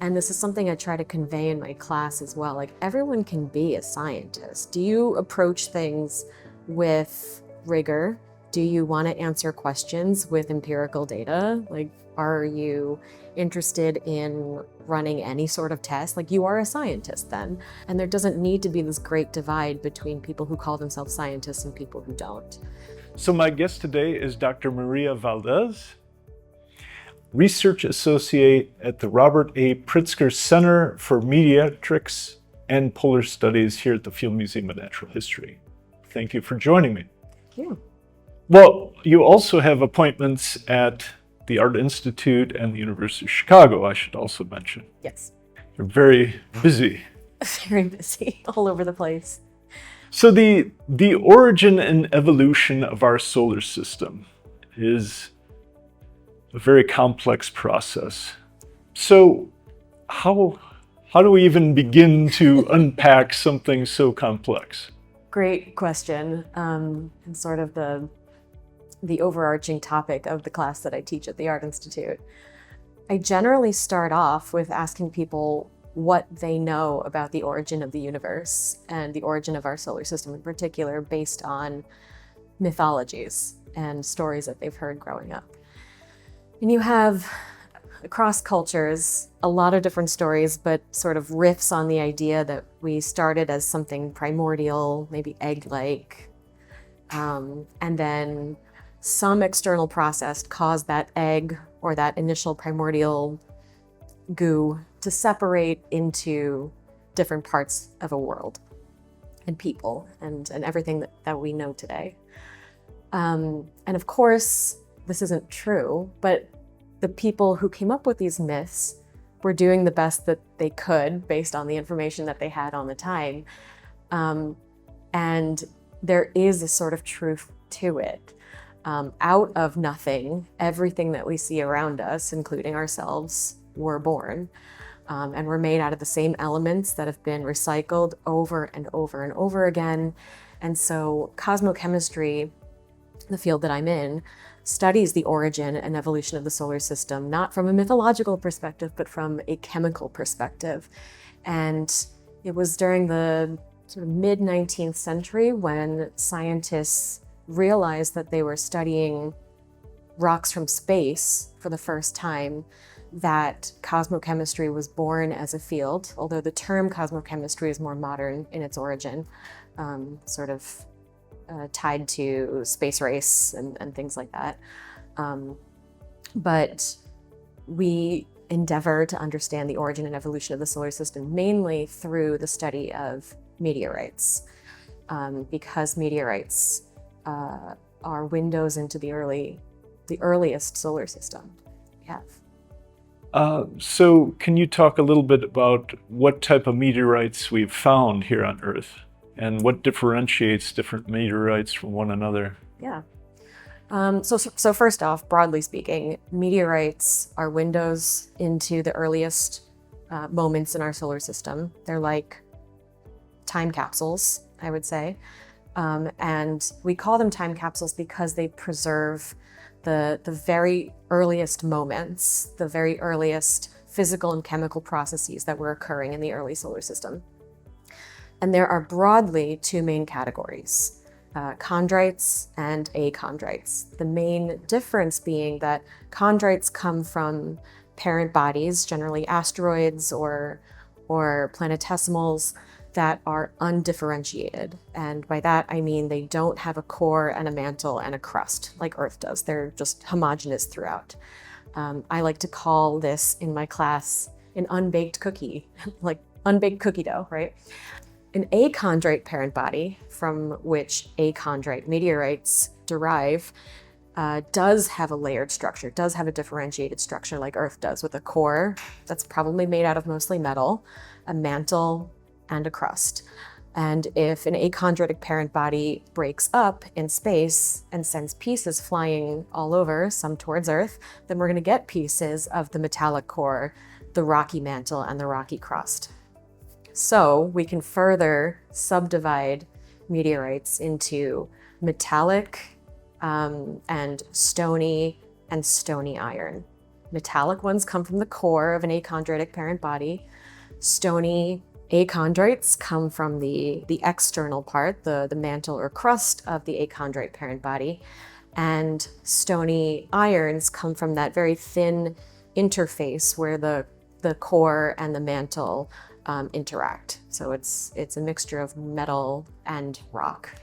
And this is something I try to convey in my class as well. Like, everyone can be a scientist. Do you approach things with rigor? Do you want to answer questions with empirical data? Like, are you interested in running any sort of test? Like, you are a scientist then. And there doesn't need to be this great divide between people who call themselves scientists and people who don't. So my guest today is Dr. Maria Valdez, Research Associate at the Robert A. Pritzker Center for Meteorites and Polar Studies here at the Field Museum of Natural History. Thank you for joining me. Thank you. Well, you also have appointments at the Art Institute and the University of Chicago, I should also mention. Yes. You're very busy. Very busy, all over the place. So the origin and evolution of our solar system is a very complex process. So how do we even begin to unpack something so complex? Great question, and sort of the overarching topic of the class that I teach at the Art Institute. I generally start off with asking people what they know about the origin of the universe and the origin of our solar system in particular, based on mythologies and stories that they've heard growing up. And you have, across cultures, a lot of different stories, but sort of riffs on the idea that we started as something primordial, maybe egg-like, and then some external process caused that egg or that initial primordial goo to separate into different parts of a world and people and everything that we know today. And of course, this isn't true, but the people who came up with these myths were doing the best that they could based on the information that they had on the time. And there is a sort of truth to it. Out of nothing, everything that we see around us, including ourselves, were born. And we're made out of the same elements that have been recycled over and over and over again. And so cosmochemistry, the field that I'm in, studies the origin and evolution of the solar system, not from a mythological perspective, but from a chemical perspective. And it was during the sort of mid-19th century when scientists realized that they were studying rocks from space for the first time, that cosmochemistry was born as a field, although the term cosmochemistry is more modern in its origin, sort of tied to space race and things like that. But we endeavor to understand the origin and evolution of the solar system mainly through the study of meteorites, because meteorites are windows into the earliest solar system we have. So can you talk a little bit about what type of meteorites we've found here on Earth and what differentiates different meteorites from one another? Yeah. So first off, broadly speaking, meteorites are windows into the earliest moments in our solar system. They're like time capsules, I would say. And we call them time capsules because they preserve the very earliest moments, the very earliest physical and chemical processes that were occurring in the early solar system. And there are broadly two main categories, chondrites and achondrites. The main difference being that chondrites come from parent bodies, generally asteroids or planetesimals, that are undifferentiated. And by that, I mean they don't have a core and a mantle and a crust like Earth does. They're just homogeneous throughout. I like to call this in my class an unbaked cookie, like unbaked cookie dough, right? An achondrite parent body, from which achondrite meteorites derive, does have a layered structure, does have a differentiated structure like Earth does, with a core that's probably made out of mostly metal, a mantle, and a crust. And if an achondritic parent body breaks up in space and sends pieces flying all over, some towards Earth, then we're going to get pieces of the metallic core, the rocky mantle, and the rocky crust. So we can further subdivide meteorites into metallic and stony iron. Metallic ones come from the core of an achondritic parent body. Stony achondrites come from the external part, the mantle or crust of the achondrite parent body. And stony irons come from that very thin interface where the core and the mantle interact. So it's a mixture of metal and rock.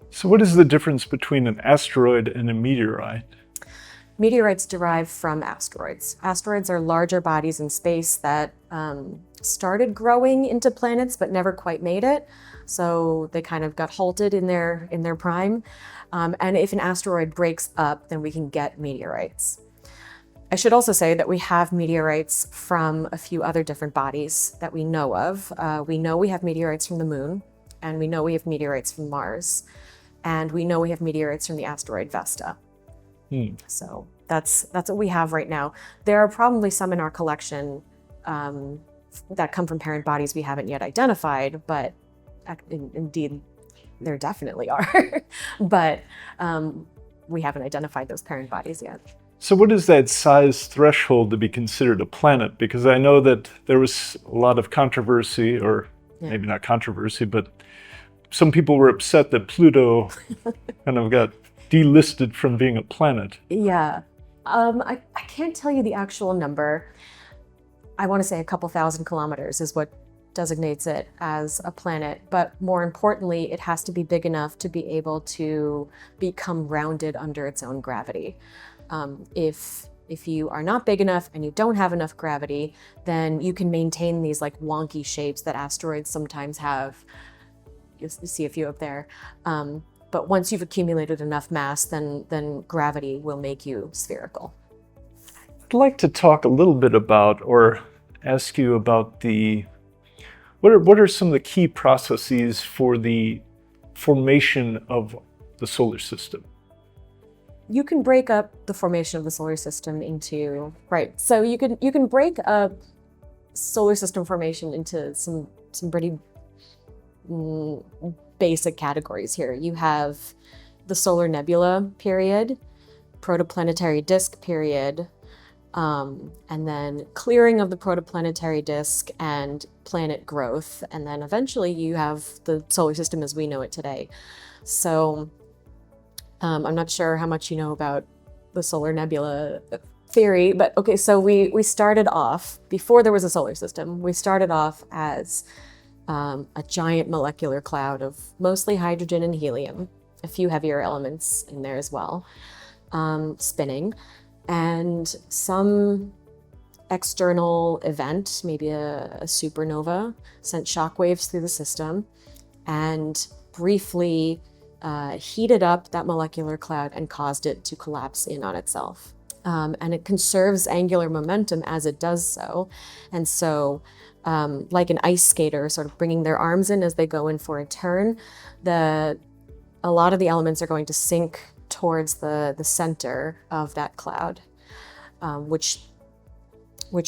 So what is the difference between an asteroid and a meteorite? Meteorites derive from asteroids. Asteroids are larger bodies in space that started growing into planets but never quite made it. So they kind of got halted in their prime. And if an asteroid breaks up, then we can get meteorites. I should also say that we have meteorites from a few other different bodies that we know of. We know we have meteorites from the moon, and we know we have meteorites from Mars, and we know we have meteorites from the asteroid Vesta. So that's what we have right now. There are probably some in our collection that come from parent bodies we haven't yet identified, but indeed, there definitely are. But we haven't identified those parent bodies yet. So what is that size threshold to be considered a planet? Because I know that there was a lot of controversy, or maybe not controversy, but some people were upset that Pluto kind of got delisted from being a planet. Yeah. I can't tell you the actual number. I want to say a couple thousand kilometers is what designates it as a planet, but more importantly, it has to be big enough to be able to become rounded under its own gravity. If you are not big enough and you don't have enough gravity, then you can maintain these like wonky shapes that asteroids sometimes have. You see a few up there. But once you've accumulated enough mass, then gravity will make you spherical. I'd like to talk a little bit about, or ask you about what are some of the key processes for the formation of the solar system? You can break up the formation of the solar system into, so you can break up solar system formation into some pretty basic categories here. You have the solar nebula period, protoplanetary disk period, and then clearing of the protoplanetary disk and planet growth. And then eventually you have the solar system as we know it today. So I'm not sure how much you know about the solar nebula theory, but okay, so we started off, before there was a solar system, we started off as a giant molecular cloud of mostly hydrogen and helium, a few heavier elements in there as well, spinning, and some external event, maybe a supernova, sent shockwaves through the system and briefly heated up that molecular cloud and caused it to collapse in on itself. And it conserves angular momentum as it does so. And so like an ice skater sort of bringing their arms in as they go in for a turn, a lot of the elements are going to sink towards the center of that cloud, which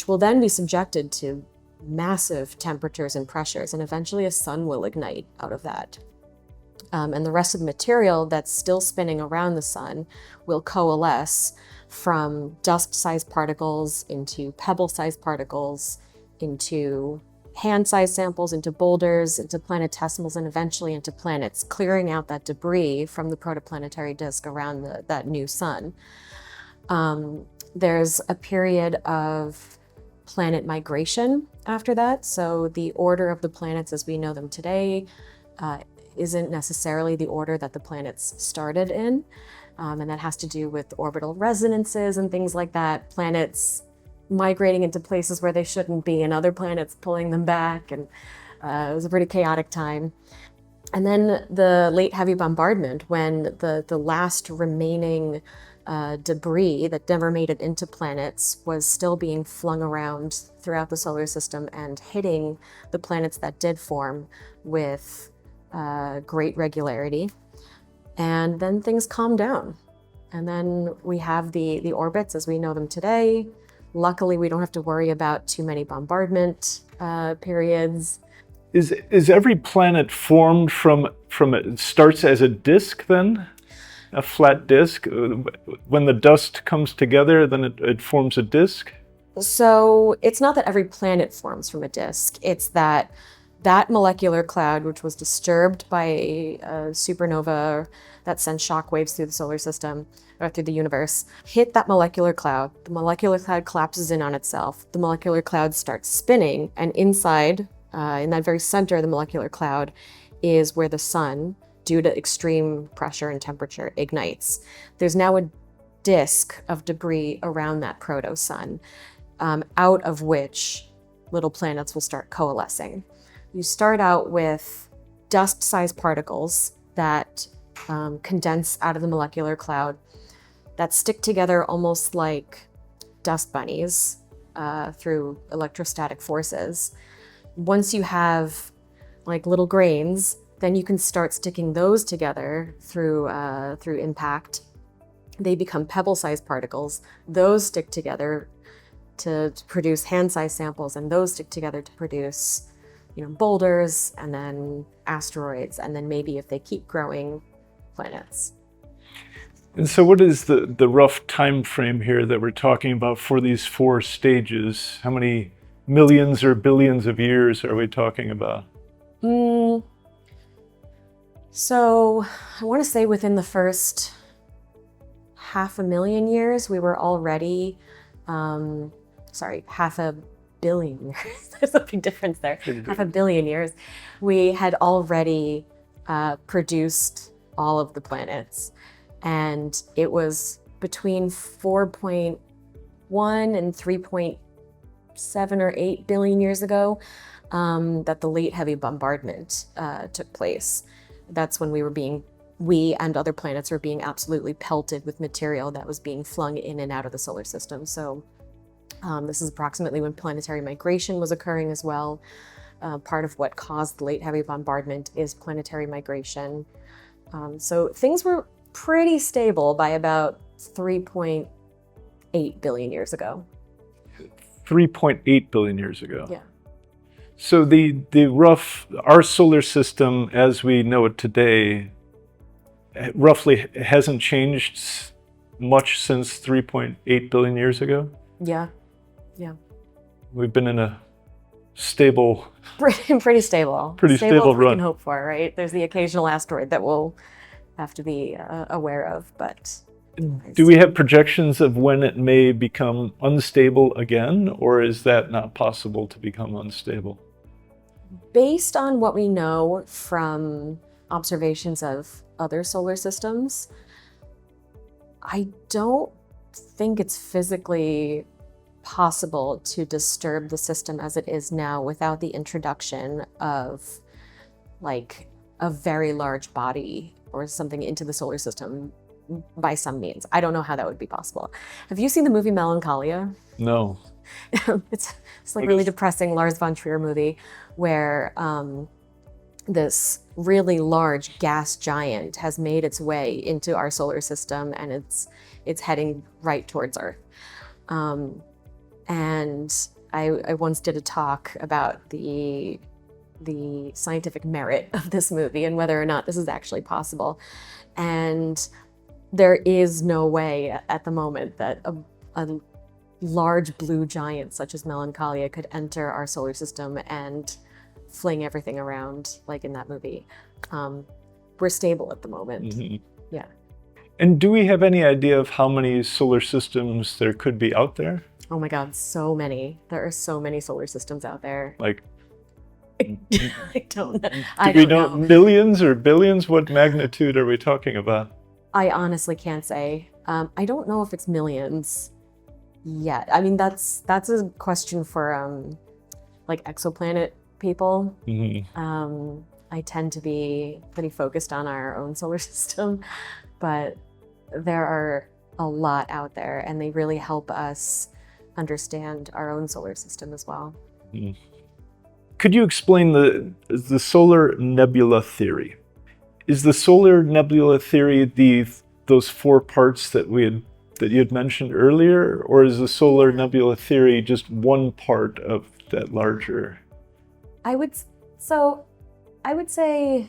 will then be subjected to massive temperatures and pressures, and eventually a sun will ignite out of that. And the rest of the material that's still spinning around the sun will coalesce from dust-sized particles into pebble-sized particles, into hand-sized samples, into boulders, into planetesimals, and eventually into planets, clearing out that debris from the protoplanetary disk around that new sun. There's a period of planet migration after that. So the order of the planets as we know them today isn't necessarily the order that the planets started in. And that has to do with orbital resonances and things like that. Planets migrating into places where they shouldn't be and other planets pulling them back. And it was a pretty chaotic time. And then the late heavy bombardment, when the last remaining debris that never made it into planets was still being flung around throughout the solar system and hitting the planets that did form with great regularity. And then things calmed down. And then we have the orbits as we know them today. Luckily, we don't have to worry about too many bombardment periods. Is every planet formed from it starts as a disk then? a flat disk? When the dust comes together, then it forms a disk? So it's not that every planet forms from a disk. It's that molecular cloud, which was disturbed by a supernova that sent shockwaves through the solar system, or through the universe, hit that molecular cloud. The molecular cloud collapses in on itself. The molecular cloud starts spinning, and inside, in that very center of the molecular cloud, is where the sun, due to extreme pressure and temperature, ignites. There's now a disk of debris around that proto-sun, out of which little planets will start coalescing. You start out with dust-sized particles that condense out of the molecular cloud that stick together almost like dust bunnies through electrostatic forces. Once you have like little grains, then you can start sticking those together through impact. They become pebble-sized particles. Those stick together to produce hand-sized samples, and those stick together to produce, boulders, and then asteroids, and then maybe, if they keep growing, planets. And so what is the rough time frame here that we're talking about for these 4 stages? How many millions or billions of years are we talking about? So I want to say within the first 500,000 years, we were already, 500 billion years. There's a big difference there. 500 billion years. We had already produced all of the planets. And it was between 4.1 and 3.7 or 8 billion years ago that the late heavy bombardment took place. That's when we and other planets were being absolutely pelted with material that was being flung in and out of the solar system. So this is approximately when planetary migration was occurring as well. Part of what caused the late heavy bombardment is planetary migration. So things were pretty stable by about 3.8 billion years ago. 3.8 billion years ago. Yeah. So our solar system as we know it today roughly hasn't changed much since 3.8 billion years ago? Yeah. We've been in a stable... Pretty stable. Pretty stable run. We can hope for, right? There's the occasional asteroid that we'll have to be aware of, but... Do we have projections of when it may become unstable again, or is that not possible to become unstable? Based on what we know from observations of other solar systems, I don't think it's physically possible to disturb the system as it is now without the introduction of like a very large body or something into the solar system by some means. I don't know how that would be possible. Have you seen the movie Melancholia? No. It's like really depressing Lars von Trier movie where this really large gas giant has made its way into our solar system, and it's heading right towards Earth. And I once did a talk about the scientific merit of this movie and whether or not this is actually possible. And there is no way at the moment that a large blue giant such as Melancholia could enter our solar system and fling everything around like in that movie. We're stable at the moment. Mm-hmm. Yeah. And do we have any idea of how many solar systems there could be out there? Oh my God, so many. There are so many solar systems out there. Like, I don't know. Do we know millions or billions? What magnitude are we talking about? I honestly can't say. I don't know if it's millions yet. I mean, that's a question for like exoplanet people. Mm-hmm. I tend to be pretty focused on our own solar system, but there are a lot out there, and they really help us understand our own solar system as well. Mm-hmm. Could you explain the solar nebula theory? Is the solar nebula theory those 4 parts that you had mentioned earlier, or is the solar nebula theory just one part of that larger? I would say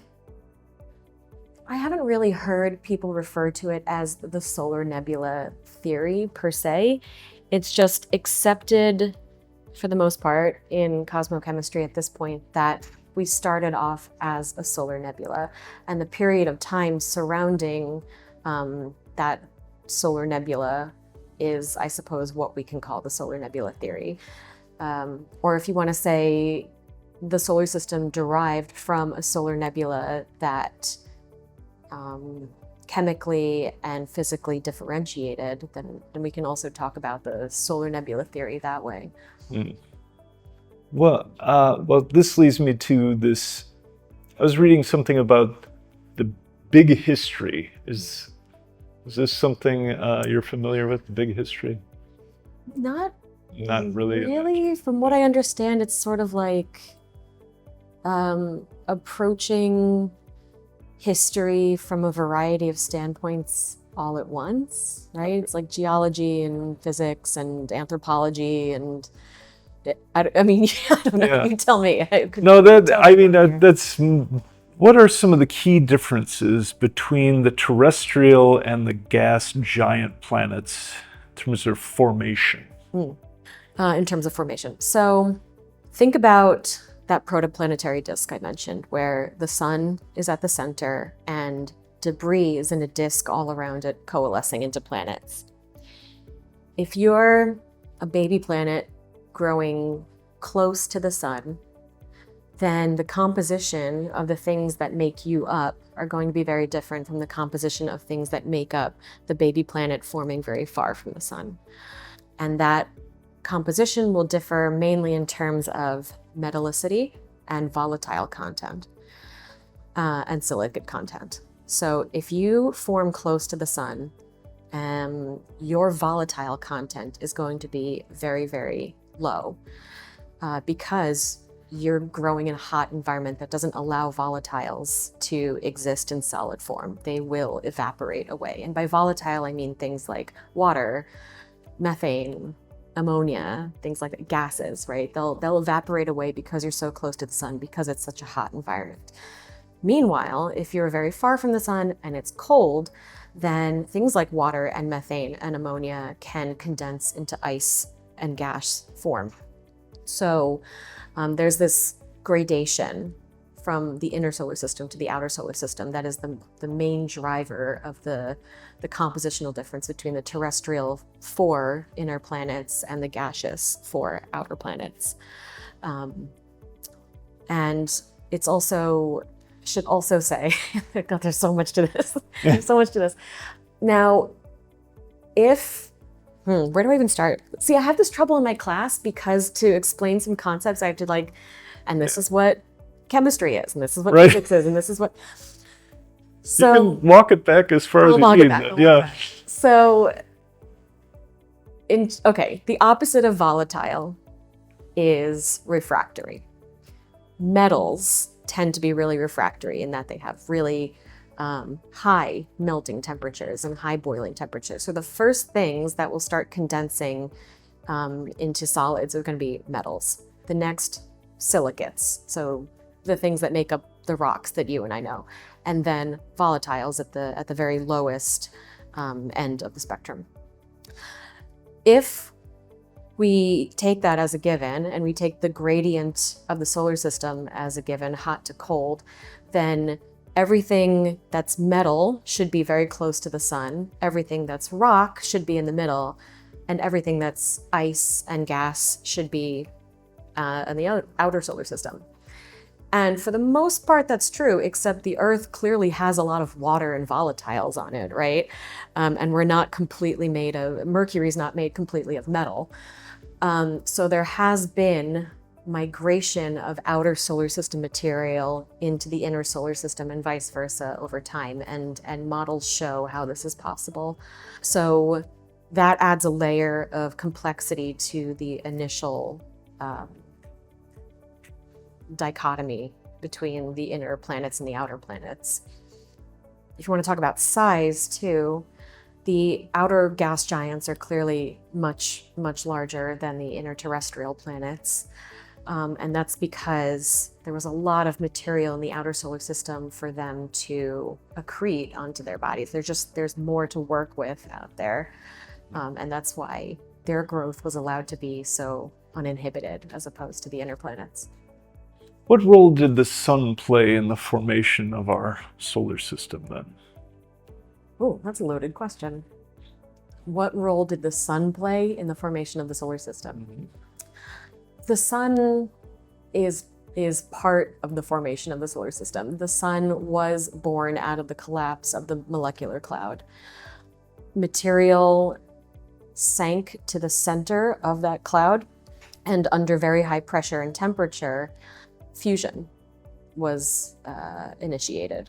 I haven't really heard people refer to it as the solar nebula theory per se. It's just accepted for the most part in cosmochemistry at this point that we started off as a solar nebula, and the period of time surrounding that solar nebula is, I suppose, what we can call the solar nebula theory. Or if you want to say the solar system derived from a solar nebula that chemically and physically differentiated, then we can also talk about the solar nebula theory that way. Mm. Well, this leads me to this. I was reading something about the big history. Is this something you're familiar with, the big history? Not really. Really, from what I understand, it's sort of like approaching history from a variety of standpoints all at once, right? It's like geology and physics and anthropology and I mean, I don't know. Yeah. You tell me. That's. What are some of the key differences between the terrestrial and the gas giant planets in terms of formation? In terms of formation. So think about that protoplanetary disk I mentioned, where the sun is at the center and debris is in a disk all around it, coalescing into planets. If you're a baby planet growing close to the sun, then the composition of the things that make you up are going to be very different from the composition of things that make up the baby planet forming very far from the sun. And that composition will differ mainly in terms of metallicity and volatile content and silicate content. So if you form close to the sun, your volatile content is going to be very, very low because you're growing in a hot environment that doesn't allow volatiles to exist in solid form. They will evaporate away. And by volatile, I mean things like water, methane, ammonia, things like that, gases, right? They'll evaporate away because you're so close to the sun, because it's such a hot environment. Meanwhile, if you're very far from the sun and it's cold, then things like water and methane and ammonia can condense into ice and gas form. So there's this gradation from the inner solar system to the outer solar system that is the main driver of the compositional difference between the terrestrial 4 inner planets and the gaseous 4 outer planets. And it's also, should also say, God, there's so much to this. There's so much to this. Now, if where do I even start? See, I have this trouble in my class because to explain some concepts, I have to and this is what chemistry is, and this is what physics is, and this is what. So you can walk it back as far as you need. Yeah. So, the opposite of volatile is refractory. Metals tend to be really refractory in that they have really high melting temperatures and high boiling temperatures. So the first things that will start condensing into solids are going to be metals. The next, silicates, so the things that make up the rocks that you and I know, and then volatiles at the very lowest end of the spectrum. If we take that as a given and we take the gradient of the solar system as a given, hot to cold, then everything that's metal should be very close to the sun, everything that's rock should be in the middle, and everything that's ice and gas should be in the outer solar system. And for the most part, that's true, except the Earth clearly has a lot of water and volatiles on it, right? And we're not completely made of, Mercury's not made completely of metal. So there has been migration of outer solar system material into the inner solar system and vice versa over time, and models show how this is possible. So that adds a layer of complexity to the initial dichotomy between the inner planets and the outer planets. If you want to talk about size too, the outer gas giants are clearly much, much larger than the inner terrestrial planets. And that's because there was a lot of material in the outer solar system for them to accrete onto their bodies. There's more to work with out there. And that's why their growth was allowed to be so uninhibited as opposed to the inner planets. What role did the sun play in the formation of our solar system then? Oh, that's a loaded question. What role did the sun play in the formation of the solar system? The sun is part of the formation of the solar system. The sun was born out of the collapse of the molecular cloud. Material sank to the center of that cloud, and under very high pressure and temperature, fusion was initiated.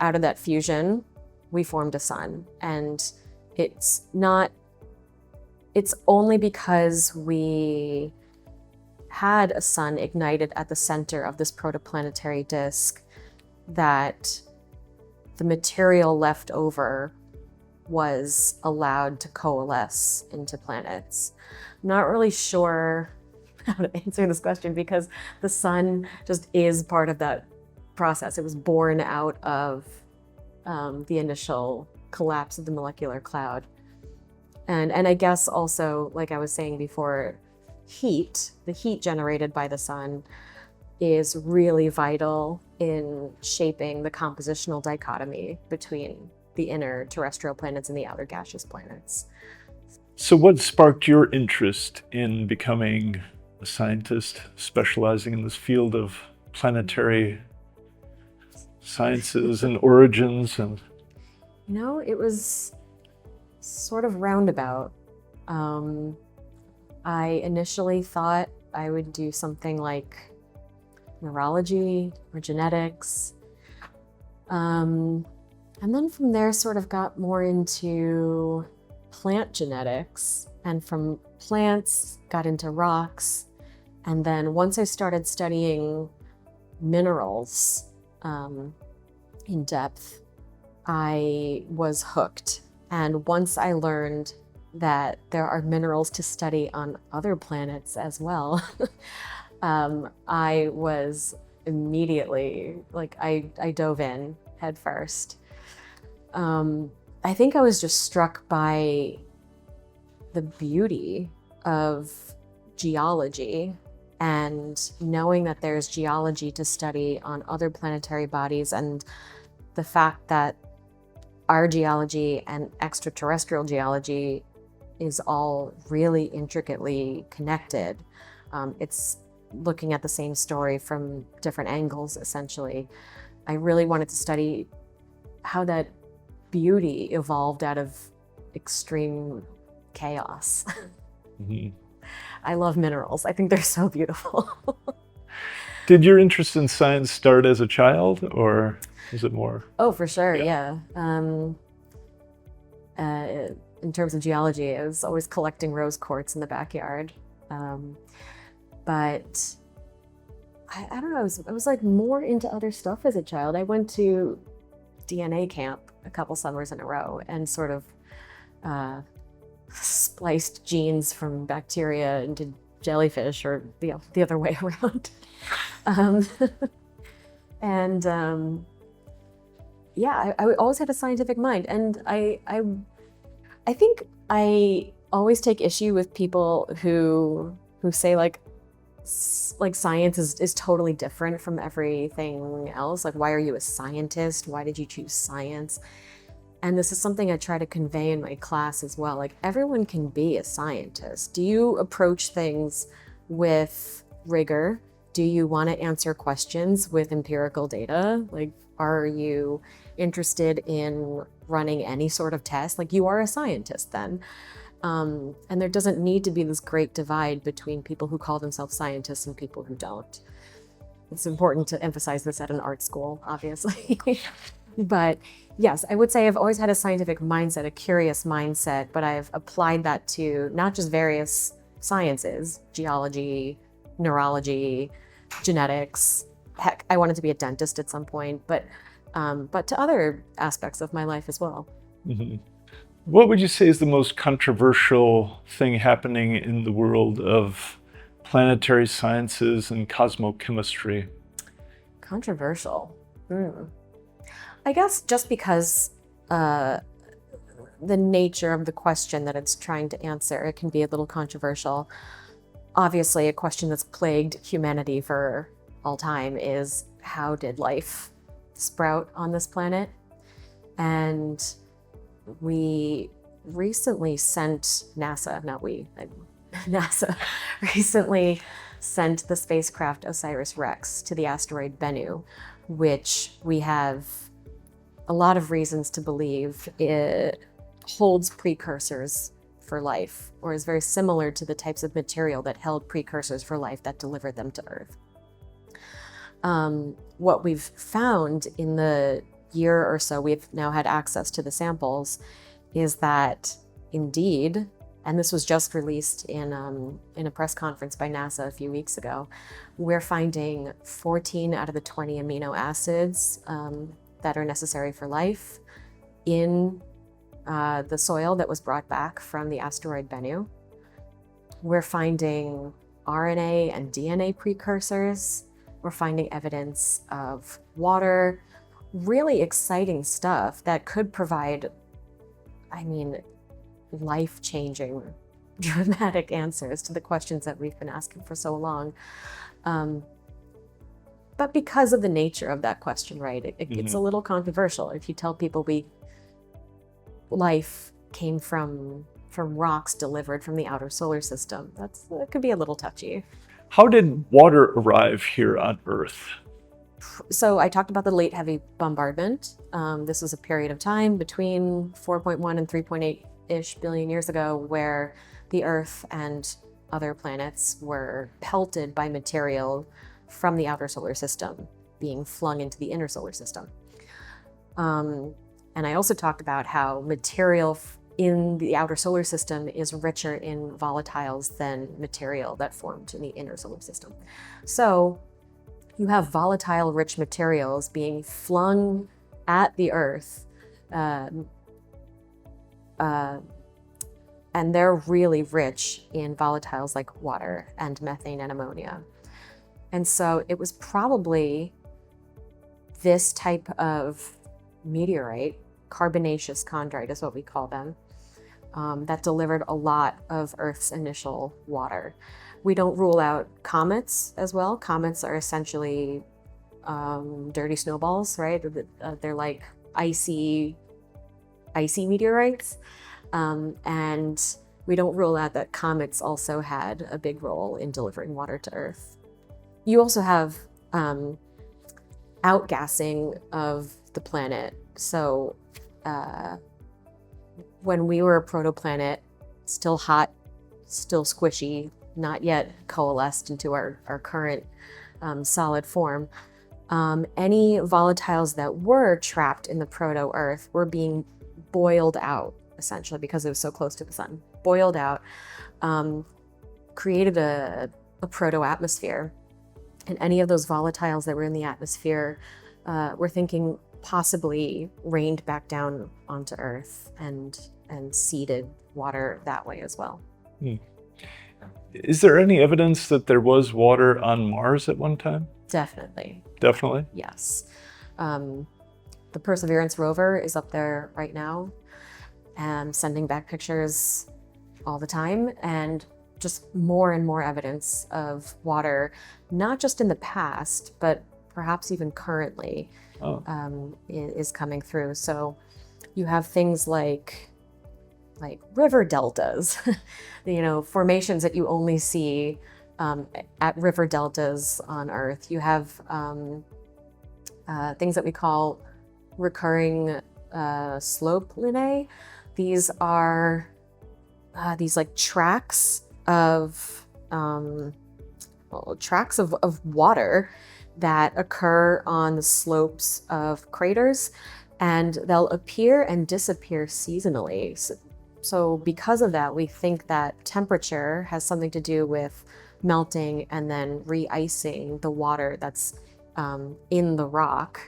Out of that fusion, we formed a sun. And it's only because we had a sun ignited at the center of this protoplanetary disk that the material left over was allowed to coalesce into planets. I'm not really sure how to answer this question because the sun just is part of that process. It was born out of the initial collapse of the molecular cloud. And I guess also, like I was saying before, the heat generated by the sun is really vital in shaping the compositional dichotomy between the inner terrestrial planets and the outer gaseous planets. So what sparked your interest in becoming a scientist specializing in this field of planetary sciences and origins? And it was sort of roundabout. I initially thought I would do something like neurology or genetics. And then from there sort of got more into plant genetics, and from plants got into rocks. And then once I started studying minerals in depth, I was hooked. And once I learned that there are minerals to study on other planets as well, I was immediately, I dove in head first. I think I was just struck by the beauty of geology and knowing that there's geology to study on other planetary bodies, and the fact that our geology and extraterrestrial geology is all really intricately connected. It's looking at the same story from different angles, essentially. I really wanted to study how that beauty evolved out of extreme chaos. Mhm. I love minerals. I think they're so beautiful. Did your interest in science start as a child, or was it more? Oh, for sure, yeah. In terms of geology, I was always collecting rose quartz in the backyard. But I don't know, I was like more into other stuff as a child. I went to DNA camp a couple summers in a row and sort of spliced genes from bacteria into jellyfish, or the other way around. Yeah, I always had a scientific mind, and I think I always take issue with people who say like science is totally different from everything else. Like, why are you a scientist? Why did you choose science? And this is something I try to convey in my class as well. Like, everyone can be a scientist. Do you approach things with rigor? Do you want to answer questions with empirical data? Like, are you interested in running any sort of test? Like, you are a scientist then. And there doesn't need to be this great divide between people who call themselves scientists and people who don't. It's important to emphasize this at an art school, obviously. But yes, I would say I've always had a scientific mindset, a curious mindset, but I've applied that to not just various sciences, geology, neurology, genetics. Heck, I wanted to be a dentist at some point, but to other aspects of my life as well. Mm-hmm. What would you say is the most controversial thing happening in the world of planetary sciences and cosmochemistry? Controversial. I guess just because the nature of the question that it's trying to answer, it can be a little controversial. Obviously, a question that's plagued humanity for all time is, how did life sprout on this planet? And we recently sent NASA recently sent the spacecraft OSIRIS-REx to the asteroid Bennu, which we have a lot of reasons to believe it holds precursors for life, or is very similar to the types of material that held precursors for life that delivered them to Earth. What we've found in the year or so we've now had access to the samples is that indeed, and this was just released in a press conference by NASA a few weeks ago, we're finding 14 out of the 20 amino acids that are necessary for life in the soil that was brought back from the asteroid Bennu. We're finding RNA and DNA precursors. We're finding evidence of water, really exciting stuff that could provide, life-changing, dramatic answers to the questions that we've been asking for so long. But because of the nature of that question, right, it's a little controversial. If you tell people life came from rocks delivered from the outer solar system, that could be a little touchy. How did water arrive here on Earth? So I talked about the late heavy bombardment. This was a period of time between 4.1 and 3.8-ish billion years ago where the Earth and other planets were pelted by material from the outer solar system being flung into the inner solar system. And I also talked about how material in the outer solar system is richer in volatiles than material that formed in the inner solar system. So you have volatile rich materials being flung at the Earth, and they're really rich in volatiles like water and methane and ammonia. And so it was probably this type of meteorite, carbonaceous chondrite is what we call them, that delivered a lot of Earth's initial water. We don't rule out comets as well. Comets are essentially dirty snowballs, right? They're like icy meteorites. And we don't rule out that comets also had a big role in delivering water to Earth. You also have outgassing of the planet. So when we were a protoplanet, still hot, still squishy, not yet coalesced into our current solid form, any volatiles that were trapped in the proto-Earth were being boiled out, essentially, because it was so close to the sun. Boiled out, created a proto-atmosphere. And any of those volatiles that were in the atmosphere, we're thinking possibly rained back down onto Earth and seeded water that way as well. Is there any evidence that there was water on Mars at one time? Definitely. Definitely? Yes. The Perseverance rover is up there right now and sending back pictures all the time, and just more and more evidence of water, not just in the past, but perhaps even currently, is coming through. So you have things like river deltas, formations that you only see at river deltas on Earth. You have things that we call recurring slope lineae. These are these like tracks of water that occur on the slopes of craters, and they'll appear and disappear seasonally. So because of that, we think that temperature has something to do with melting and then re-icing the water that's in the rock,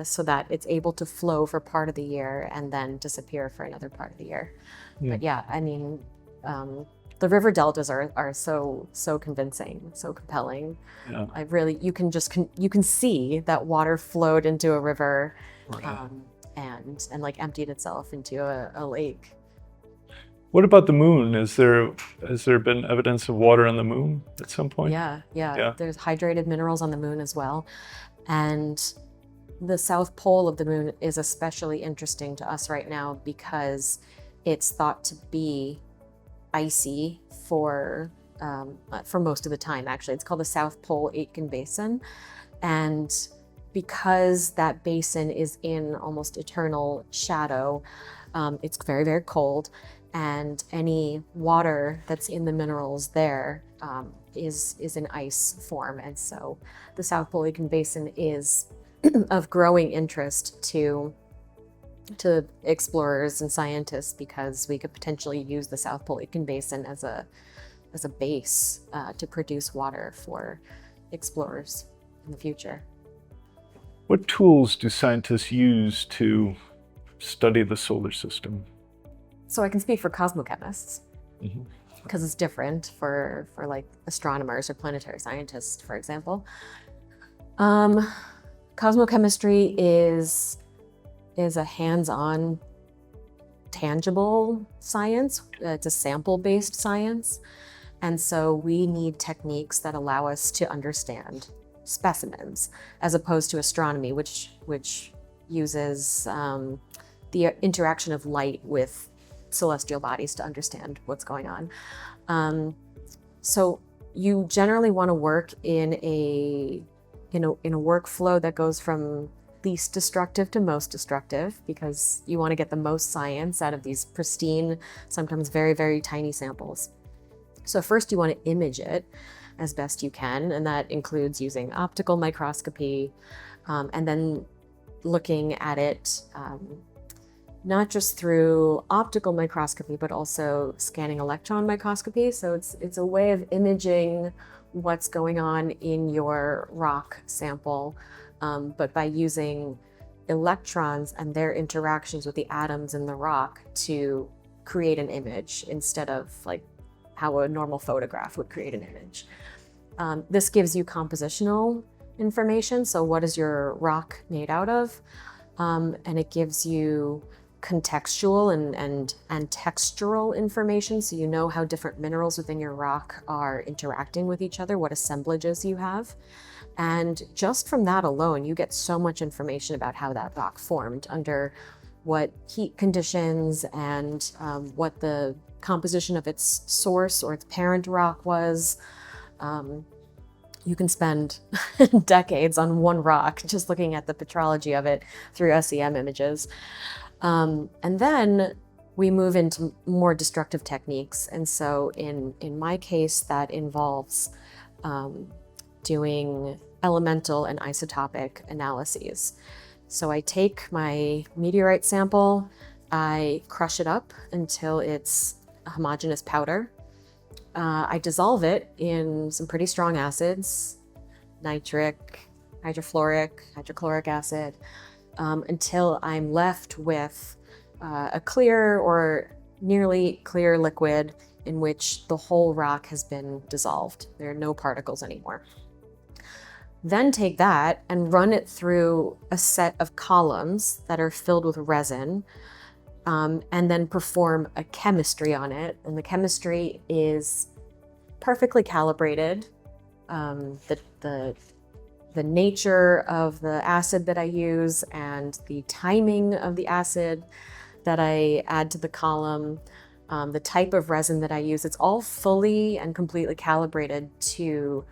so that it's able to flow for part of the year and then disappear for another part of the year. But yeah, the river deltas are so convincing, so compelling. Yeah. You can see that water flowed into a river, Right. and like emptied itself into a lake. What about the moon? Has there been evidence of water on the moon at some point? Yeah. There's hydrated minerals on the moon as well. And the south pole of the moon is especially interesting to us right now because it's thought to be icy for most of the time, actually. It's called the South Pole Aitken Basin. And because that basin is in almost eternal shadow, it's very, very cold. And any water that's in the minerals there is in ice form. And so the South Pole Aitken Basin is of growing interest to explorers and scientists, because we could potentially use the South Pole Aitken Basin as a base to produce water for explorers in the future. What tools do scientists use to study the solar system? So I can speak for cosmochemists, because it's different for like astronomers or planetary scientists, for example. Cosmochemistry is a hands-on, tangible science. It's a sample-based science. And so we need techniques that allow us to understand specimens, as opposed to astronomy, which uses the interaction of light with celestial bodies to understand what's going on. So you generally want to work in a workflow that goes from least destructive to most destructive, because you want to get the most science out of these pristine, sometimes very, very tiny samples. So first you want to image it as best you can, and that includes using optical microscopy, and then looking at it not just through optical microscopy, but also scanning electron microscopy. So it's a way of imaging what's going on in your rock sample, but by using electrons and their interactions with the atoms in the rock to create an image, instead of like how a normal photograph would create an image. This gives you compositional information. So what is your rock made out of? And it gives you contextual and textural information, so you know how different minerals within your rock are interacting with each other, what assemblages you have. And just from that alone, you get so much information about how that rock formed, under what heat conditions, and what the composition of its source or its parent rock was. You can spend decades on one rock just looking at the petrology of it through SEM images. And then we move into more destructive techniques. And so in my case, that involves doing elemental and isotopic analyses. So I take my meteorite sample, I crush it up until it's a homogeneous powder. I dissolve it in some pretty strong acids, nitric, hydrofluoric, hydrochloric acid, until I'm left with a clear or nearly clear liquid in which the whole rock has been dissolved. There are no particles anymore. Then take that and run it through a set of columns that are filled with resin, and then perform a chemistry on it. And the chemistry is perfectly calibrated. The nature of the acid that I use and the timing of the acid that I add to the column, the type of resin that I use, it's all fully and completely calibrated to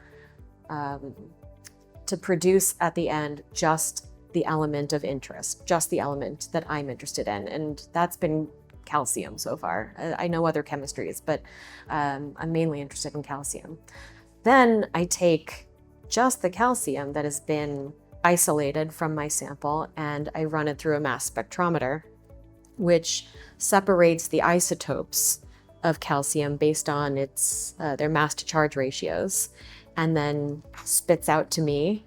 produce at the end just the element of interest, just the element that I'm interested in. And that's been calcium so far. I know other chemistries, but I'm mainly interested in calcium. Then I take just the calcium that has been isolated from my sample, and I run it through a mass spectrometer, which separates the isotopes of calcium based on their mass to charge ratios, and then spits out to me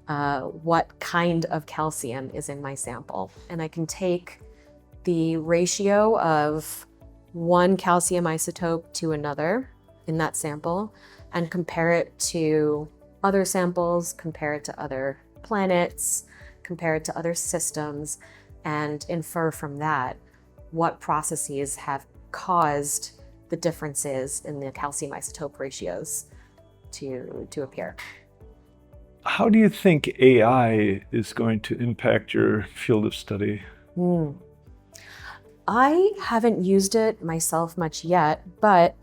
what kind of calcium is in my sample. And I can take the ratio of one calcium isotope to another in that sample and compare it to other samples, compare it to other planets, compare it to other systems, and infer from that what processes have caused the differences in the calcium isotope ratios to appear. How do you think AI is going to impact your field of study? I haven't used it myself much yet, but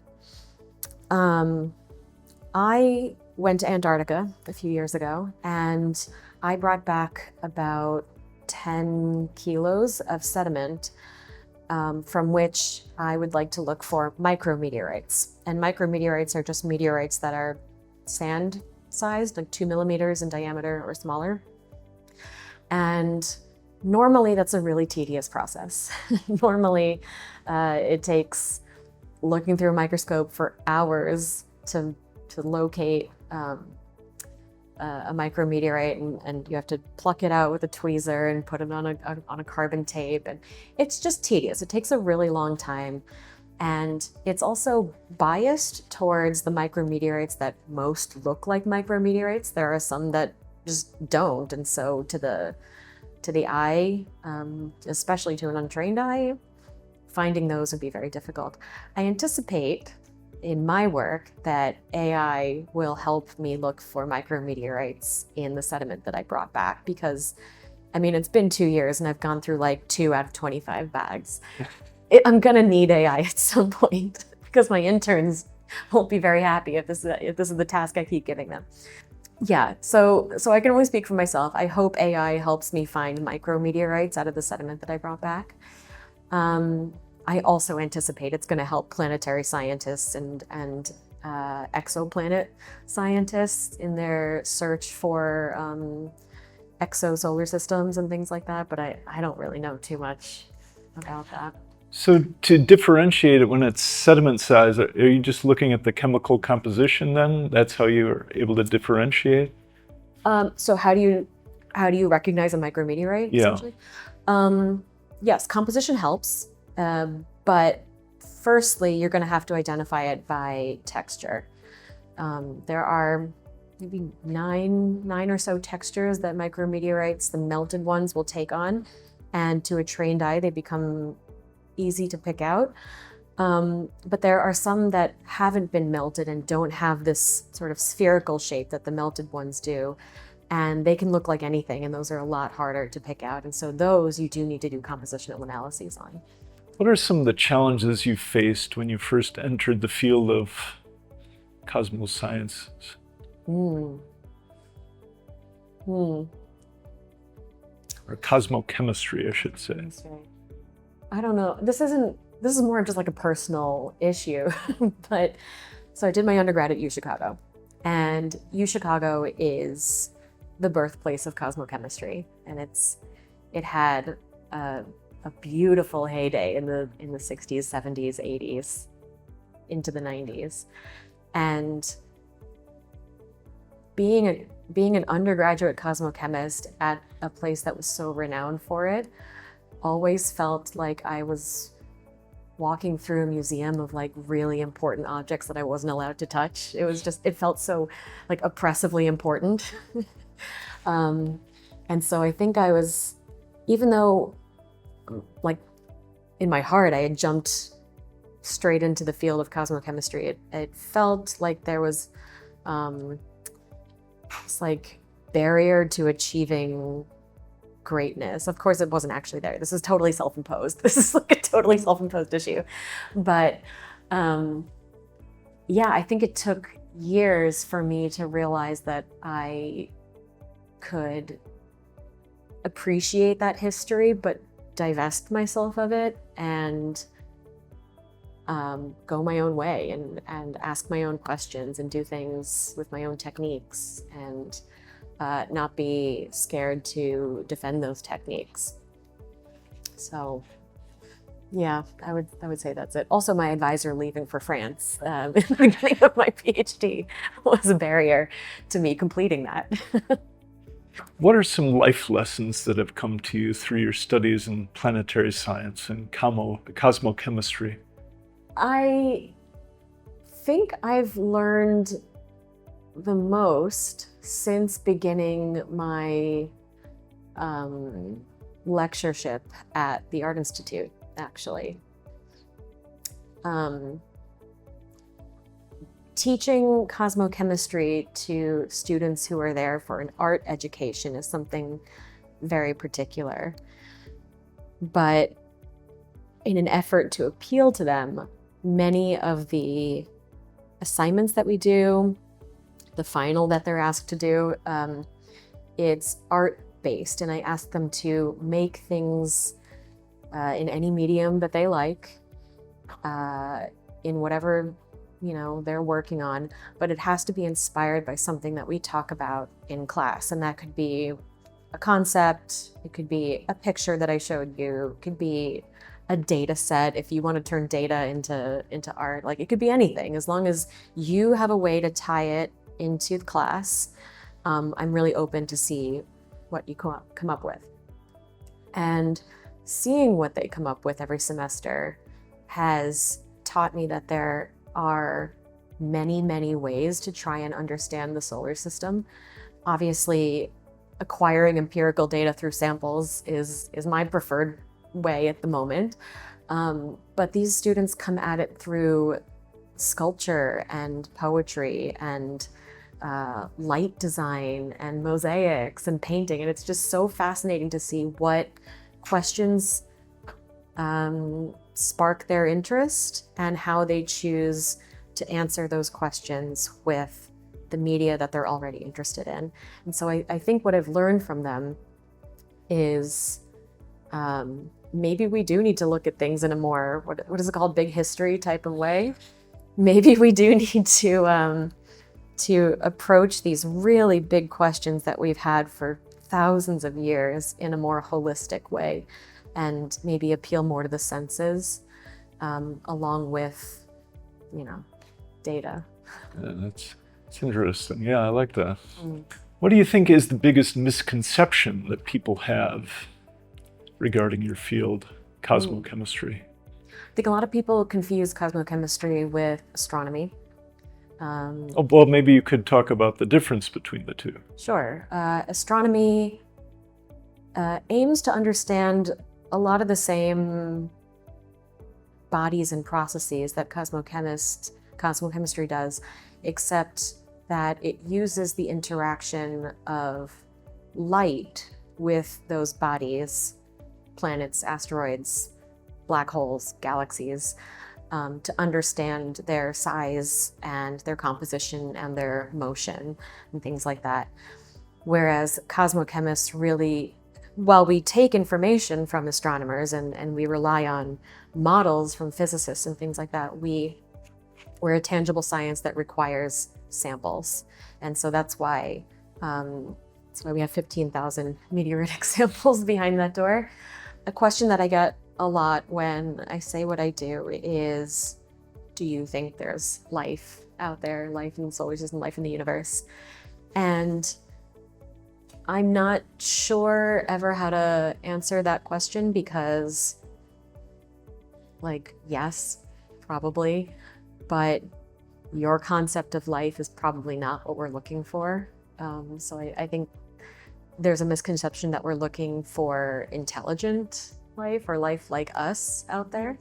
I went to Antarctica a few years ago and I brought back about 10 kilos of sediment from which I would like to look for micrometeorites. And micrometeorites are just meteorites that are sand sized, like 2 millimeters in diameter or smaller. And normally that's a really tedious process. Normally it takes looking through a microscope for hours to locate a micrometeorite, and you have to pluck it out with a tweezer and put it on a carbon tape, and it's just tedious. It takes a really long time, and it's also biased towards the micrometeorites that most look like micrometeorites. There are some that just don't, and so to the eye, especially to an untrained eye, finding those would be very difficult. I anticipate in my work that AI will help me look for micrometeorites in the sediment that I brought back, because I mean, it's been 2 years and I've gone through like 2 out of 25 bags. I'm gonna need AI at some point because my interns won't be very happy if this is the task I keep giving them. Yeah, so I can only speak for myself. I hope AI helps me find micrometeorites out of the sediment that I brought back. I also anticipate it's going to help planetary scientists and exoplanet scientists in their search for exosolar systems and things like that, but I don't really know too much about that. So to differentiate it when it's sediment size, are you just looking at the chemical composition then? That's how you're able to differentiate? So how do you recognize a micrometeorite, essentially? Yes, composition helps. But firstly, you're going to have to identify it by texture. There are maybe nine or so textures that micrometeorites, the melted ones, will take on. And to a trained eye, they become easy to pick out. But there are some that haven't been melted and don't have this sort of spherical shape that the melted ones do. And they can look like anything, and those are a lot harder to pick out. And so those you do need to do compositional analyses on. What are some of the challenges you faced when you first entered the field of cosmosciences? Or cosmochemistry, I should say. I don't know. This is more just like a personal issue. But so I did my undergrad at UChicago, and UChicago is the birthplace of cosmochemistry, and it had a beautiful heyday in the 60s, 70s, 80s, into the 90s. And being an undergraduate cosmochemist at a place that was so renowned for it always felt like I was walking through a museum of like really important objects that I wasn't allowed to touch. It felt so like oppressively important. And so I think I was, even though like in my heart I had jumped straight into the field of cosmochemistry, it felt like there was this like barrier to achieving greatness. Of course it wasn't actually there. This is totally self-imposed. This is like a totally self-imposed issue. But yeah, I think it took years for me to realize that I could appreciate that history, but divest myself of it and go my own way and ask my own questions and do things with my own techniques and not be scared to defend those techniques. So yeah, I would say that's it. Also, my advisor leaving for France in the beginning of my PhD was a barrier to me completing that. What are some life lessons that have come to you through your studies in planetary science and cosmochemistry? I think I've learned the most since beginning my lectureship at the Art Institute, actually. Teaching cosmochemistry to students who are there for an art education is something very particular. But in an effort to appeal to them, many of the assignments that we do, the final that they're asked to do, it's art-based, and I ask them to make things in any medium that they like, in whatever they're working on, but it has to be inspired by something that we talk about in class, and that could be a concept, it could be a picture that I showed you, it could be a data set if you want to turn data into art. Like, it could be anything, as long as you have a way to tie it into the class. I'm really open to see what you come up with. And seeing what they come up with every semester has taught me that there are many, many ways to try and understand the solar system. Obviously, acquiring empirical data through samples is my preferred way at the moment. But these students come at it through sculpture and poetry and light design and mosaics and painting. And it's just so fascinating to see what questions spark their interest and how they choose to answer those questions with the media that they're already interested in. And so I think what I've learned from them is maybe we do need to look at things in a more, what is it called, big history type of way. Maybe we do need to approach these really big questions that we've had for thousands of years in a more holistic way, and maybe appeal more to the senses, along with, data. Yeah, that's interesting. Yeah, I like that. What do you think is the biggest misconception that people have regarding your field, cosmochemistry? I think a lot of people confuse cosmochemistry with astronomy. Well, maybe you could talk about the difference between the two. Sure. Astronomy aims to understand a lot of the same bodies and processes that cosmochemistry does, except that it uses the interaction of light with those bodies, planets, asteroids, black holes, galaxies, to understand their size and their composition and their motion and things like that. Whereas cosmochemists really, while we take information from astronomers and we rely on models from physicists and things like that, we're a tangible science that requires samples. And so that's why we have 15,000 meteoritic samples behind that door. A question that I get a lot when I say what I do is, do you think there's life out there, life in the solar system, life in the universe? And I'm not sure ever how to answer that question, because, yes, probably, but your concept of life is probably not what we're looking for. So I think there's a misconception that we're looking for intelligent life or life like us out there.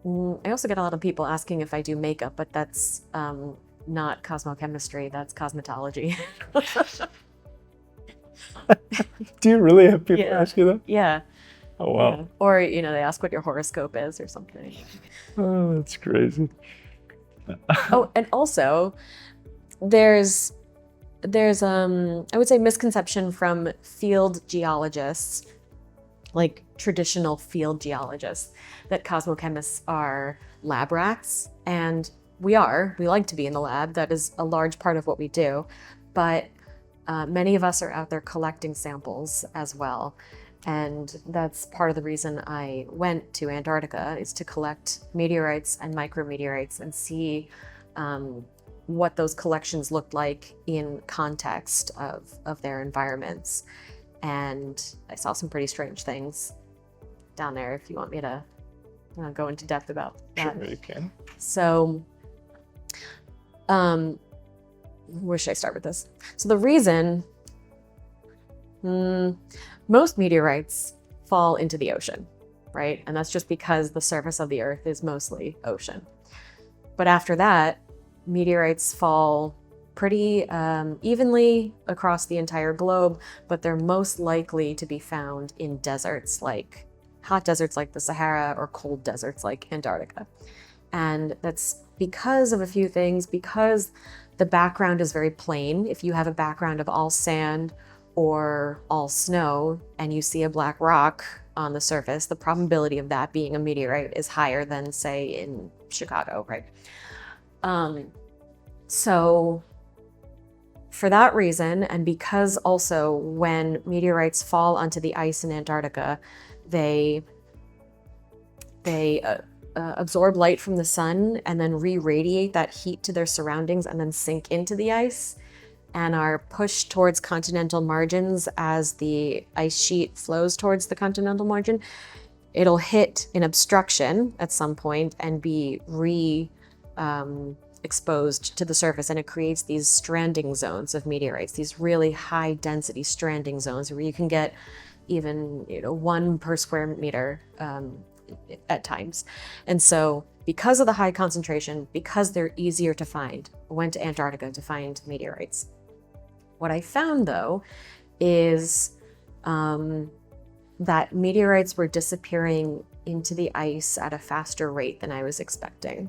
I also get a lot of people asking if I do makeup, but that's not cosmochemistry, that's cosmetology. Do you really have people ask you that? Yeah. Oh, wow. Yeah. Or, they ask what your horoscope is or something. Oh, that's crazy. Oh, and also there's I would say misconception from field geologists, like traditional field geologists, that cosmochemists are lab rats. And we like to be in the lab. That is a large part of what we do. But many of us are out there collecting samples as well. And that's part of the reason I went to Antarctica, is to collect meteorites and micrometeorites and see what those collections looked like in context of their environments. And I saw some pretty strange things down there, if you want me to go into depth about that. Sure, you can. So, where should I start with this? So the reason most meteorites fall into the ocean, right? And that's just because the surface of the Earth is mostly ocean. But after that, meteorites fall pretty evenly across the entire globe, but they're most likely to be found in deserts, like hot deserts like the Sahara, or cold deserts like Antarctica. And that's because of a few things, because the background is very plain. If you have a background of all sand or all snow and you see a black rock on the surface, the probability of that being a meteorite is higher than, say, in Chicago, right? So for that reason, and because also when meteorites fall onto the ice in Antarctica, they absorb light from the sun and then re-radiate that heat to their surroundings and then sink into the ice and are pushed towards continental margins as the ice sheet flows towards the continental margin. It'll hit an obstruction at some point and be exposed to the surface, and it creates these stranding zones of meteorites, these really high density stranding zones where you can get even 1 per square meter at times. And so because of the high concentration, because they're easier to find, I went to Antarctica to find meteorites. What I found though is that meteorites were disappearing into the ice at a faster rate than I was expecting.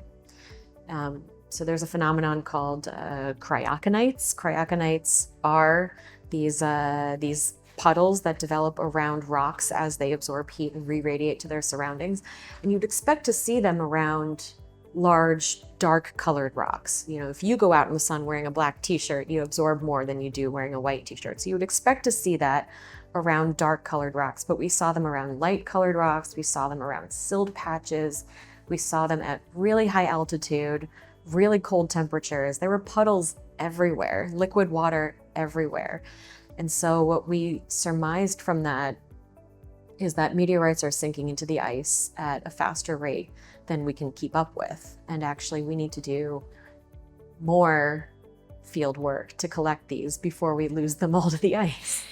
So there's a phenomenon called cryogenites. Cryogenites are these puddles that develop around rocks as they absorb heat and re-radiate to their surroundings. And you'd expect to see them around large, dark colored rocks. If you go out in the sun wearing a black t-shirt, you absorb more than you do wearing a white t-shirt. So you would expect to see that around dark colored rocks, but we saw them around light colored rocks. We saw them around silt patches. We saw them at really high altitude, really cold temperatures. There were puddles everywhere, liquid water everywhere. And so what we surmised from that is that meteorites are sinking into the ice at a faster rate than we can keep up with. And actually we need to do more field work to collect these before we lose them all to the ice.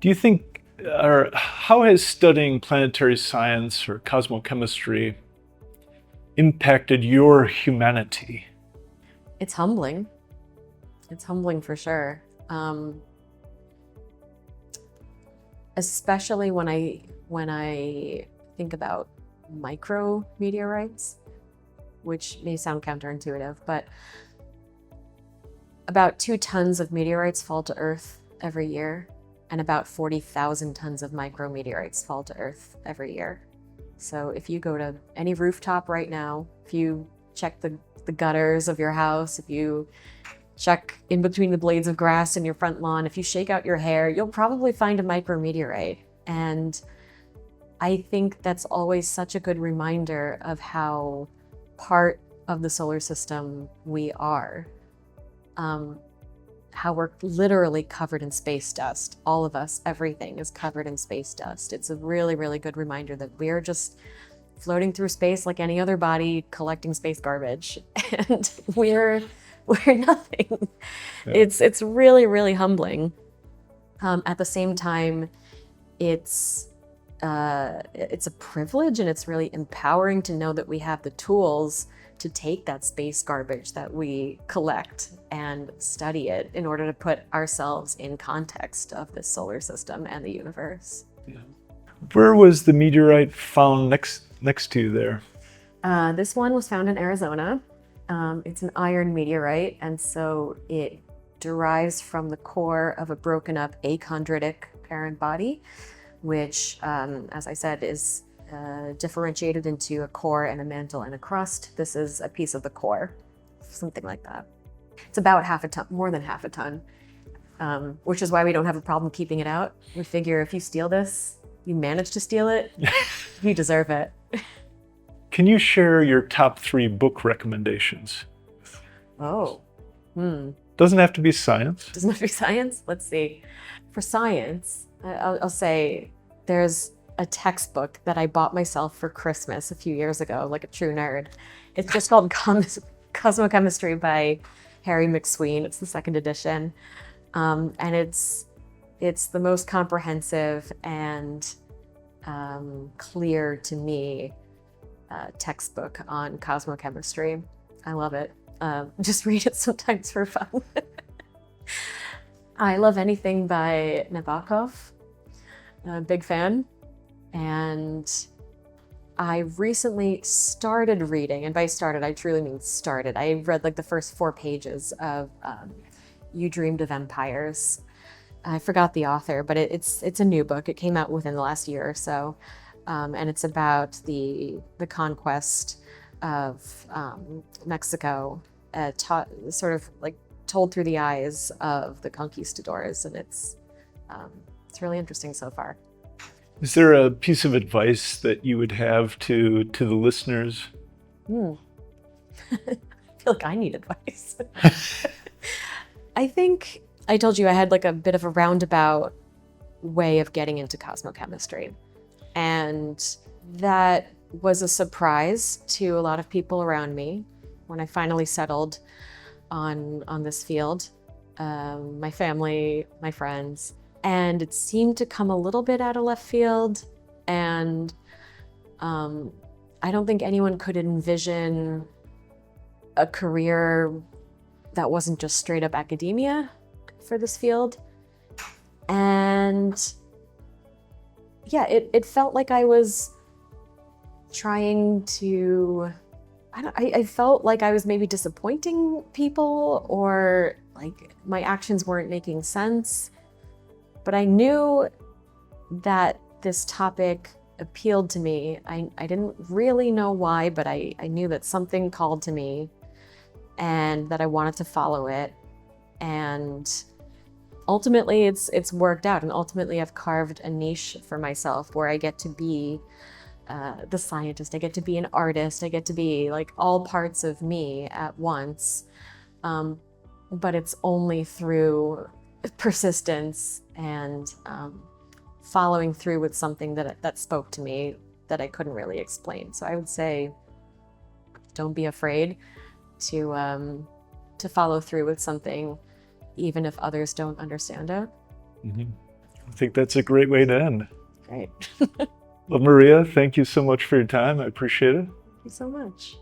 Do you think, or how has studying planetary science or cosmochemistry impacted your humanity? It's humbling. It's humbling for sure. Especially when I think about micrometeorites, which may sound counterintuitive, but about 2 tons of meteorites fall to Earth every year, and about 40,000 tons of micrometeorites fall to Earth every year. So if you go to any rooftop right now, if you check the gutters of your house, if you check in between the blades of grass in your front lawn, if you shake out your hair, you'll probably find a micrometeorite. And I think that's always such a good reminder of how part of the solar system we are. How we're literally covered in space dust. All of us, everything is covered in space dust. It's a really, really good reminder that we're just floating through space like any other body, collecting space garbage. And we're nothing. Yeah. It's really, really humbling. At the same time, it's a privilege, and it's really empowering to know that we have the tools to take that space garbage that we collect and study it in order to put ourselves in context of this solar system and the universe. Yeah. Where was the meteorite found next to you there? This one was found in Arizona. It's an iron meteorite, and so it derives from the core of a broken up achondritic parent body, which, as I said, is differentiated into a core and a mantle and a crust. This is a piece of the core, something like that. It's about half a ton, more than half a ton, which is why we don't have a problem keeping it out. We figure if you steal this, you manage to steal it, you deserve it. Can you share your top 3 book recommendations? Oh, Doesn't have to be science. Doesn't have to be science? Let's see. For science, I'll say there's a textbook that I bought myself for Christmas a few years ago, like a true nerd. It's just called Cosmochemistry by Harry McSween. It's the second edition. And it's the most comprehensive and clear to me textbook on cosmochemistry. I love it. Just read it sometimes for fun. I love anything by Nabokov. I'm a big fan. And I recently started reading, and by started, I truly mean started. I read like the first 4 pages of You Dreamed of Empires. I forgot the author, but it's a new book. It came out within the last year or so. And it's about the conquest of Mexico, sort of like told through the eyes of the conquistadors, and it's really interesting so far. Is there a piece of advice that you would have to the listeners? I feel like I need advice. I think I told you I had like a bit of a roundabout way of getting into cosmochemistry. And that was a surprise to a lot of people around me when I finally settled on this field. My family, my friends. And it seemed to come a little bit out of left field. And I don't think anyone could envision a career that wasn't just straight up academia for this field. And yeah, it felt like I was trying to, I felt like I was maybe disappointing people, or like my actions weren't making sense. But I knew that this topic appealed to me. I didn't really know why, but I knew that something called to me and that I wanted to follow it. And ultimately it's worked out, and ultimately I've carved a niche for myself where I get to be the scientist, I get to be an artist, I get to be like all parts of me at once. But it's only through persistence and following through with something that spoke to me that I couldn't really explain. So I would say, don't be afraid to follow through with something, even if others don't understand it. Mm-hmm. I think that's a great way to end. Great. Well, Maria, thank you so much for your time. I appreciate it. Thank you so much.